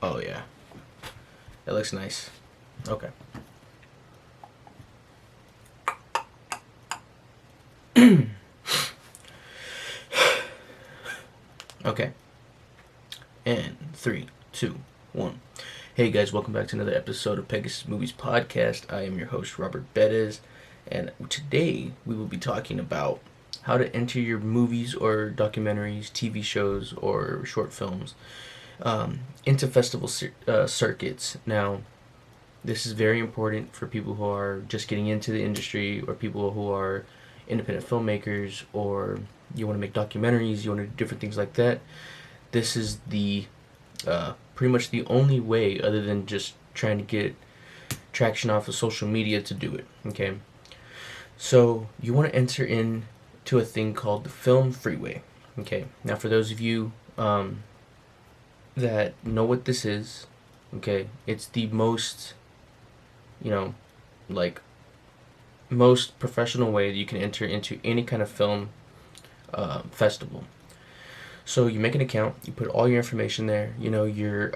Oh yeah, that looks nice. Okay. Okay. And 3, 2, 1. Hey guys, welcome back to another episode of Pegasus Movies Podcast. I am your host, Robert Bettis, and today we will be talking about how to enter your movies or documentaries, TV shows, or short films into festival circuits. Now, this is very important for people who are just getting into the industry, or people who are independent filmmakers, or you want to make documentaries, you want to do different things like that. This is the pretty much the only way, other than just trying to get traction off of social media, to do it. Okay, so you want to enter into a thing called the Film Freeway. Okay, now for those of you that know what this is, okay, it's the most, like, most professional way that you can enter into any kind of film festival. So you make an account, you put all your information there, your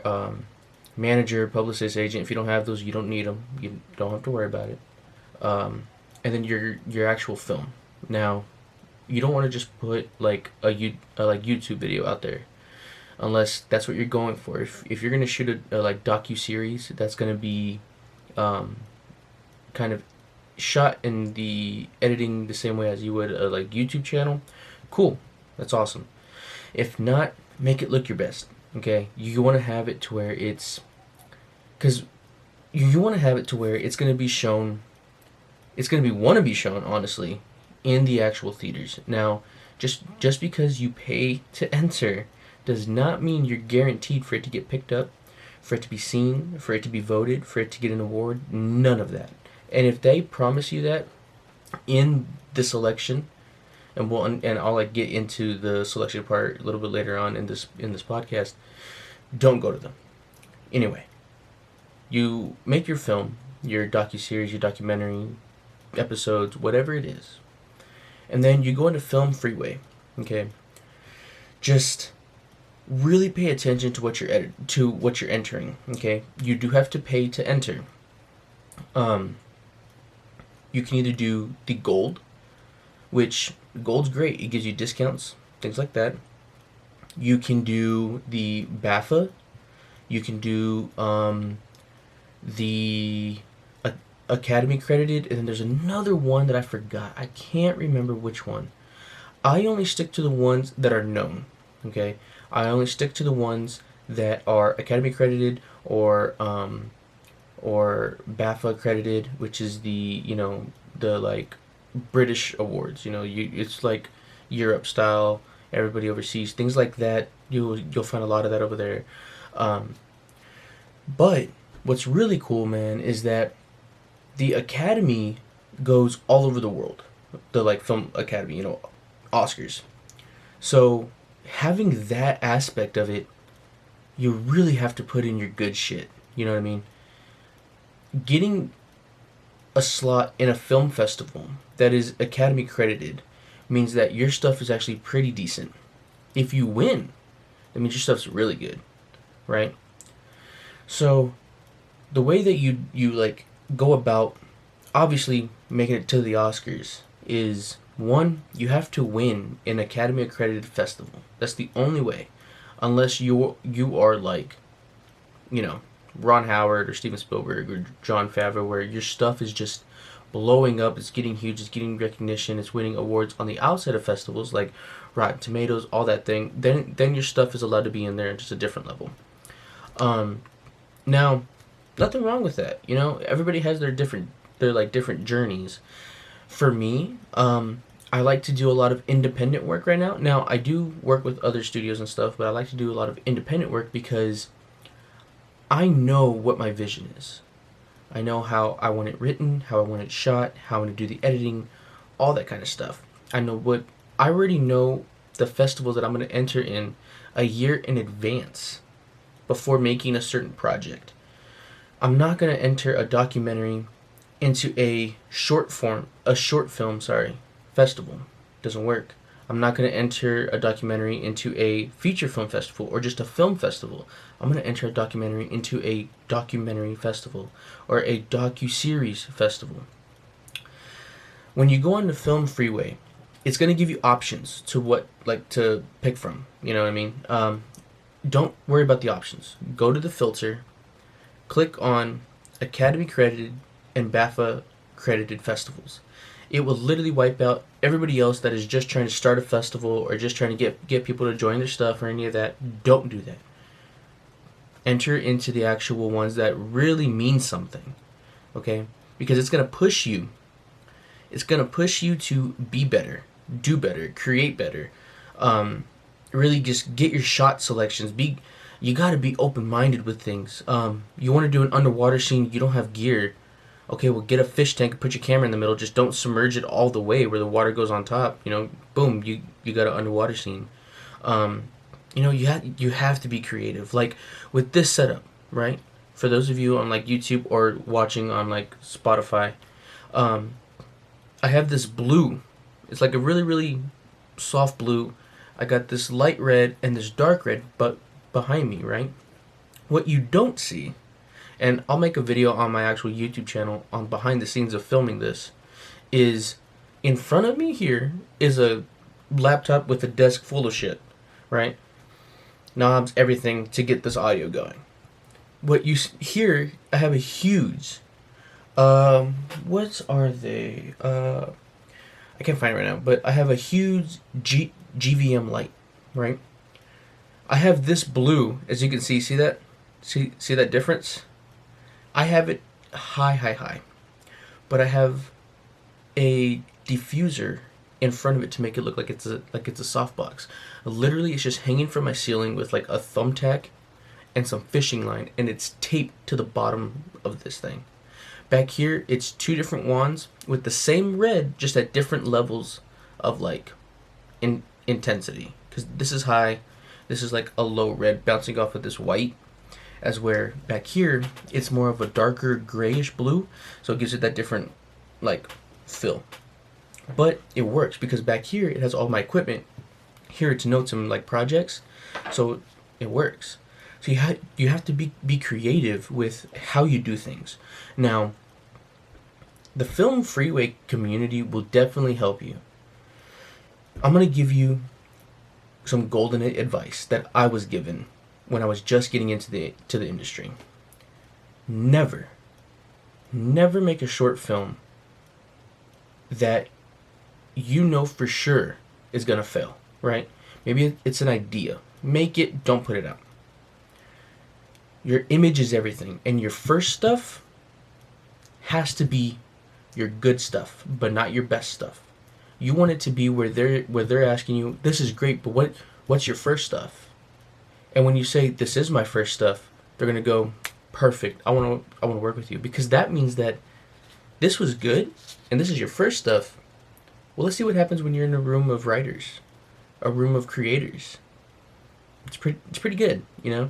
manager, publicist, agent. If you don't have those, you don't need them. You don't have to worry about it. And then your actual film. Now, you don't want to just put like a YouTube video out there, unless that's what you're going for. If you're gonna shoot a like docu-series, that's gonna be kind of shot in the editing the same way as you would a like YouTube channel, cool, that's awesome. If not, make it look your best. Okay, you want to have it to where it's, because you want to have it to where it's going to be shown, want to be shown, honestly, in the actual theaters. Now, just because you pay to enter does not mean you're guaranteed for it to get picked up, for it to be seen, for it to be voted, for it to get an award. None of that. And if they promise you that in the selection, and I'll like get into the selection part a little bit later on in this podcast, don't go to them. Anyway, you make your film, your docuseries, your documentary episodes, whatever it is, and then you go into Film Freeway. Okay, just really pay attention to what you're entering. Okay, you do have to pay to enter. You can either do the gold, which gold's great. It gives you discounts, things like that. You can do the BAFTA. You can do the Academy credited, and then there's another one that I forgot. I can't remember which one. I only stick to the ones that are known. Okay, I only stick to the ones that are Academy credited or BAFTA accredited, which is the the like British awards. It's like Europe style, everybody overseas, things like that. You'll find a lot of that over there. But what's really cool, man, is that the Academy goes all over the world. The like Film Academy, Oscars. So having that aspect of it, you really have to put in your good shit. You know what I mean? Getting a slot in a film festival that is Academy credited means that your stuff is actually pretty decent. If you win, that means your stuff's really good, right? So the way that you like go about obviously making it to the Oscars is, one, you have to win an Academy accredited festival. That's the only way, unless you are like, Ron Howard or Steven Spielberg or Jon Favreau, where your stuff is just blowing up, it's getting huge, it's getting recognition, it's winning awards on the outside of festivals like Rotten Tomatoes, all that thing. Then your stuff is allowed to be in there at just a different level. Now, nothing wrong with that. Everybody has their different journeys. For me, I like to do a lot of independent work right now. Now, I do work with other studios and stuff, but I like to do a lot of independent work because I know what my vision is. I know how I want it written, how I want it shot, how I want to do the editing, all that kind of stuff. I already know the festivals that I'm going to enter in a year in advance before making a certain project. I'm not going to enter a documentary into a short film festival. Doesn't work. I'm not going to enter a documentary into a feature film festival or just a film festival. I'm going to enter a documentary into a documentary festival or a docu-series festival. When you go on the Film Freeway, it's going to give you options to what to pick from. You know what I mean? Don't worry about the options. Go to the filter, click on Academy credited and BAFTA credited festivals. It will literally wipe out everybody else that is just trying to start a festival or just trying to get people to join their stuff or any of that. Don't do that. Enter into the actual ones that really mean something, okay? Because it's going to push you. It's going to push you to be better, do better, create better. Really just get your shot selections. You got to be open-minded with things. You want to do an underwater scene, you don't have gear. Okay, well, get a fish tank and put your camera in the middle. Just don't submerge it all the way where the water goes on top. You know, boom, you got an underwater scene. You have to be creative. Like with this setup, right? For those of you on like YouTube or watching on like Spotify, I have this blue. It's like a really, really soft blue. I got this light red and this dark red, but behind me, right? What you don't see, and I'll make a video on my actual YouTube channel on behind the scenes of filming this, is in front of me here is a laptop with a desk full of shit, right? Knobs, everything to get this audio going. What you here, I have a huge, what are they? I can't find it right now, but I have a huge GVM light, right? I have this blue, as you can see that? See that difference? I have it high. But I have a diffuser in front of it to make it look like it's a softbox. Literally, it's just hanging from my ceiling with like a thumbtack and some fishing line, and it's taped to the bottom of this thing. Back here, it's two different wands with the same red, just at different levels of like intensity. Because this is high, this is like a low red bouncing off of this white. As where back here, it's more of a darker grayish blue, so it gives it that different like feel. But it works because back here it has all my equipment. Here it's notes and like projects, so it works. So you have to be creative with how you do things. Now, the Film Freeway community will definitely help you. I'm gonna give you some golden advice that I was given when I was just getting into the industry. Never make a short film that you know for sure is gonna fail, right? Maybe it's an idea. Make it, don't put it out. Your image is everything, and your first stuff has to be your good stuff, but not your best stuff. You want it to be where they're asking you, this is great, but what's your first stuff? And when you say this is my first stuff, they're gonna go, perfect. I want to work with you, because that means that this was good and this is your first stuff. Well, let's see what happens when you're in a room of writers, a room of creators. It's pretty good, you know.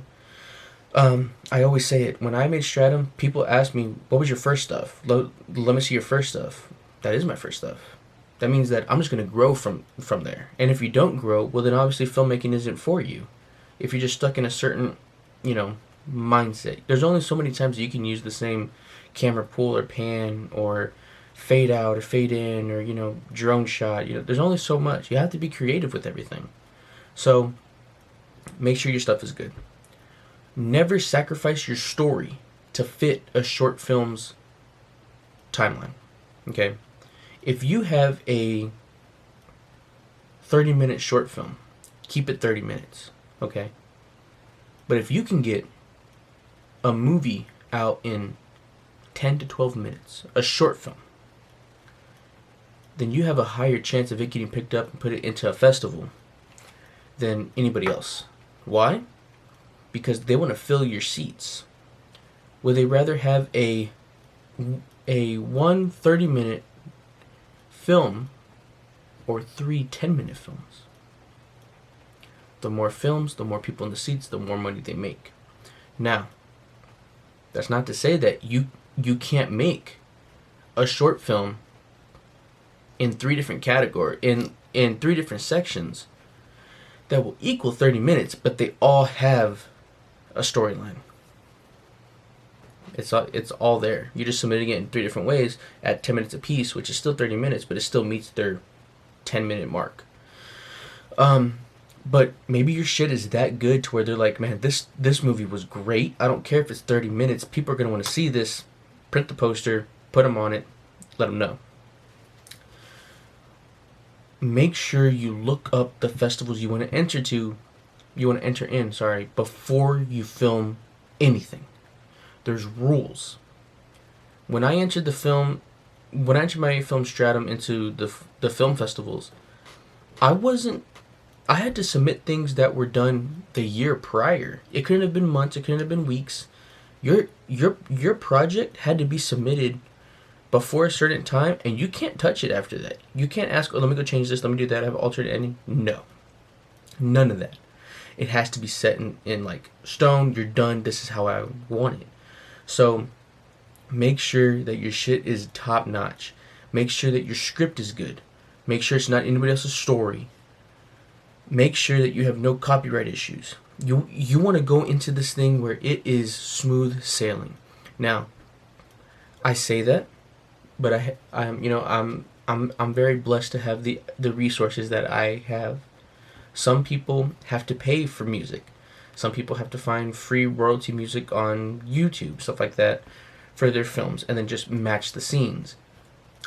I always say it when I made Stratum. People ask me, "What was your first stuff? Let me see your first stuff." That is my first stuff. That means that I'm just gonna grow from there. And if you don't grow, well, then obviously filmmaking isn't for you. If you're just stuck in a certain, mindset, there's only so many times you can use the same camera pull or pan or fade out or fade in or drone shot. There's only so much. You have to be creative with everything. So make sure your stuff is good. Never sacrifice your story to fit a short film's timeline. Okay? If you have a 30-minute short film, keep it 30 minutes. Okay? But if you can get a movie out in 10 to 12 minutes, a short film, then you have a higher chance of it getting picked up and put it into a festival than anybody else. Why? Because they want to fill your seats. Would they rather have a 30-minute film or 3 10-minute films? The more films, the more people in the seats, the more money they make. Now, that's not to say that you can't make a short film in three different category in three different sections that will equal 30 minutes, but they all have a storyline. It's all there. You're just submitting it in three different ways at 10 minutes apiece, which is still 30 minutes, but it still meets their 10-minute mark. But maybe your shit is that good to where they're like, man, this movie was great. I don't care if it's 30 minutes. People are going to want to see this. Print the poster, put them on it, let them know. Make sure you look up the festivals you want to enter in, before you film anything. There's rules. When I entered my film stratum into the film festivals, I had to submit things that were done the year prior. It couldn't have been months, it couldn't have been weeks. Your project had to be submitted before a certain time, and you can't touch it after that. You can't ask, oh, let me go change this, let me do that, I have alternate ending. No. None of that. It has to be set in like stone. You're done. This is how I want it. So make sure that your shit is top notch. Make sure that your script is good. Make sure it's not anybody else's story. Make sure that you have no copyright issues. You want to go into this thing where it is smooth sailing. Now, I say that, but I'm very blessed to have the resources that I have. Some people have to pay for music. Some people have to find free royalty music on YouTube, stuff like that, for their films, and then just match the scenes.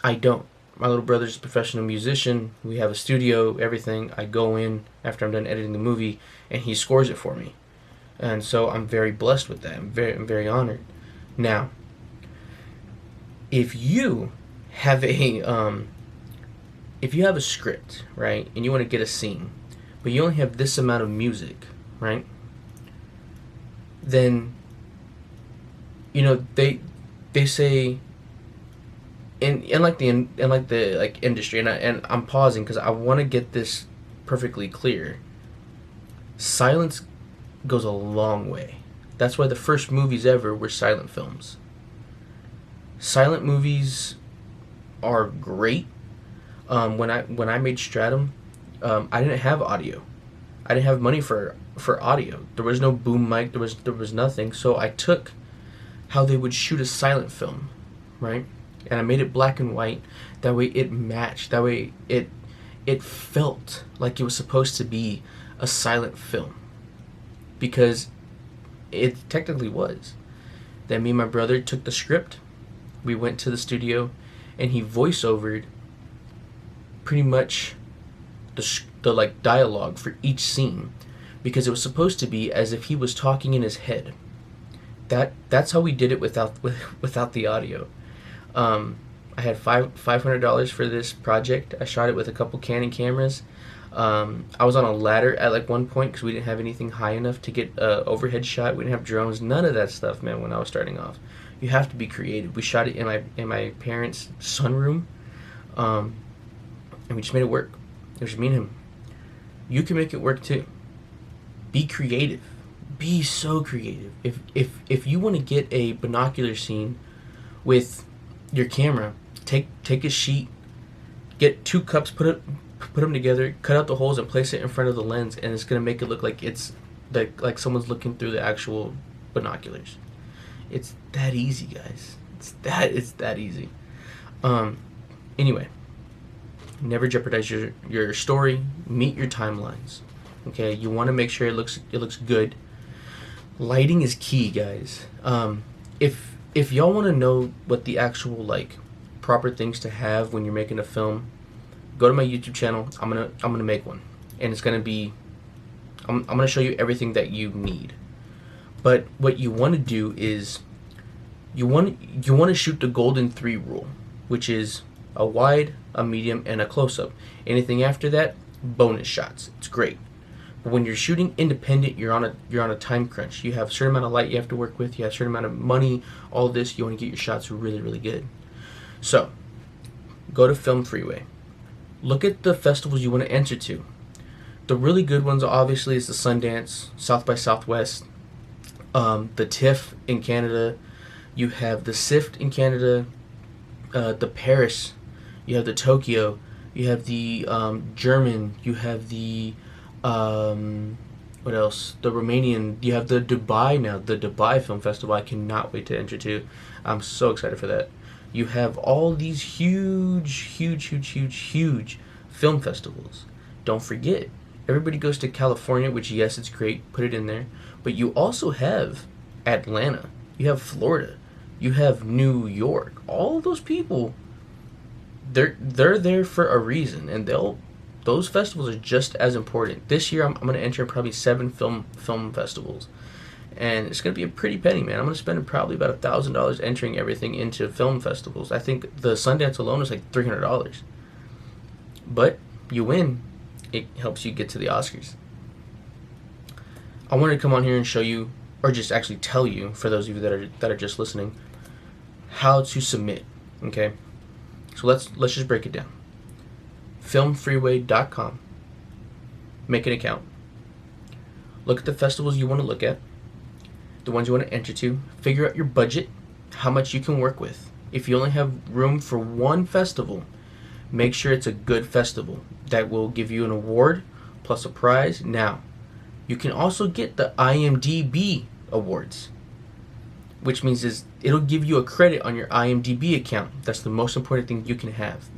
I don't. My little brother's a professional musician. We have a studio, everything. I go in after I'm done editing the movie, and he scores it for me. And so I'm very blessed with that. I'm very honored. Now, if you have a script, right, and you want to get a scene, but you only have this amount of music, right? Then, they say in the industry, and I'm pausing because I want to get this perfectly clear. Silence goes a long way. That's why the first movies ever were silent films. Silent movies are great. When I made Stratum, I didn't have audio. I didn't have money for audio. There was no boom mic. There was nothing. So I took how they would shoot a silent film, right? And I made it black and white. That way it matched. That way it felt like it was supposed to be a silent film, because it technically was. Then me and my brother took the script. We went to the studio, and he voiceovered pretty much the like dialogue for each scene, because it was supposed to be as if he was talking in his head. That's how we did it without the audio. I had $500 for this project. I shot it with a couple Canon cameras. I was on a ladder at like one point because we didn't have anything high enough to get overhead shot. We didn't have drones. None of that stuff, man. When I was starting off, you have to be creative. We shot it in my parents' sunroom, and we just made it work. It was me and him. You can make it work too. Be creative. Be so creative. If you want to get a binocular scene with your camera, take a sheet, get 2 cups, put them together, cut out the holes, and place it in front of the lens, and it's gonna make it look like it's like someone's looking through the actual binoculars. It's that easy, guys. It's that easy. Anyway, never jeopardize your story. Meet your timelines. Okay, you want to make sure it looks good. Lighting is key, guys. If y'all want to know what the actual like proper things to have when you're making a film, go to my YouTube channel. I'm gonna make one, and it's gonna be I'm gonna show you everything that you need. But what you want to do is you want to shoot the golden 3 rule, which is a wide, a medium, and a close-up. Anything after that, bonus shots. It's great. But when you're shooting independent, you're on a time crunch. You have a certain amount of light you have to work with. You have a certain amount of money. All this, you want to get your shots really, really good. So, go to Film Freeway. Look at the festivals you want to enter to. The really good ones, obviously, is the Sundance, South by Southwest, the TIFF in Canada. You have the SIFT in Canada, the Paris you have the Tokyo, you have the German, you have the what else? The Romanian. You have the Dubai now, the Dubai Film Festival. I cannot wait to enter to. I'm so excited for that. You have all these huge film festivals. Don't forget, everybody goes to California, which yes, it's great. Put it in there. But you also have Atlanta. You have Florida. You have New York. All of those people, they're there for a reason, and those festivals are just as important. This year, I'm going to enter probably 7 film festivals, and it's going to be a pretty penny, man. I'm going to spend probably about $1,000 entering everything into film festivals. I think the Sundance alone is like $300, but you win, it helps you get to the Oscars. I wanted to come on here and show you, or just actually tell you, for those of you that are just listening, how to submit. Okay, so let's just break it down. Filmfreeway.com. Make an account. Look at the festivals you want to look at, the ones you want to enter to. Figure out your budget, how much you can work with. If you only have room for one festival, make sure it's a good festival that will give you an award plus a prize. Now, you can also get the Imdb Awards, which means it'll give you a credit on your Imdb account. That's the most important thing you can have.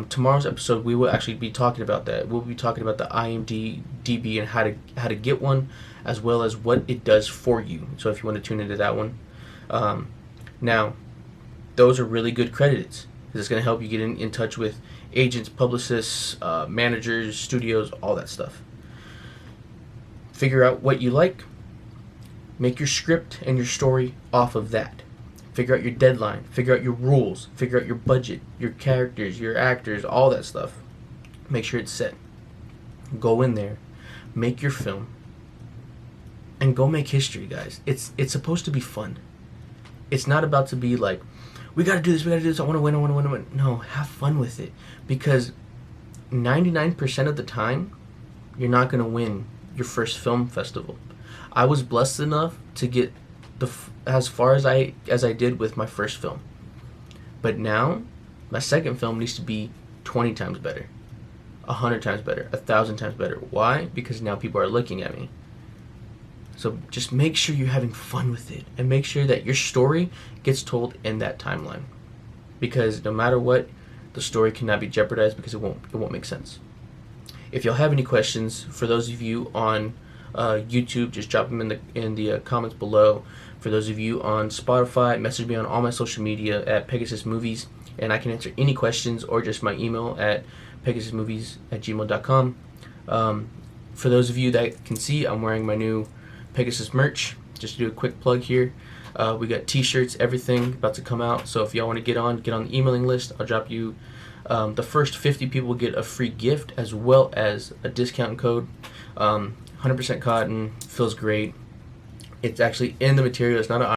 Tomorrow's episode, we will actually be talking about that. We'll be talking about the IMDb and how to get one, as well as what it does for you. So if you want to tune into that one, now those are really good credits, because it's going to help you get in touch with agents, publicists, managers, studios, all that stuff. Figure out what you like. Make your script and your story off of that. Figure out your deadline, figure out your rules, figure out your budget, your characters, your actors, all that stuff. Make sure it's set. Go in there, make your film, and go make history, guys. It's supposed to be fun. It's not about to be like, we gotta do this, I wanna win. No, have fun with it. Because 99% of the time, you're not gonna win your first film festival. I was blessed enough to get as far as I did with my first film. But now, my second film needs to be 20 times better, 100 times better, 1,000 times better. Why? Because now people are looking at me. So just make sure you're having fun with it, and make sure that your story gets told in that timeline. Because no matter what, the story cannot be jeopardized, because it won't make sense. If y'all have any questions, for those of you on YouTube, just drop them in the comments below. For those of you on Spotify, message me on all my social media at Pegasus Movies, and I can answer any questions, or just my email at pegasusmovies@gmail.com. For those of you that can see, I'm wearing my new Pegasus merch. Just to do a quick plug here, we got t-shirts, everything about to come out. So if y'all want to get on the emailing list, I'll drop you. The first 50 people get a free gift, as well as a discount code. 100% cotton, feels great. It's actually in the material. It's not an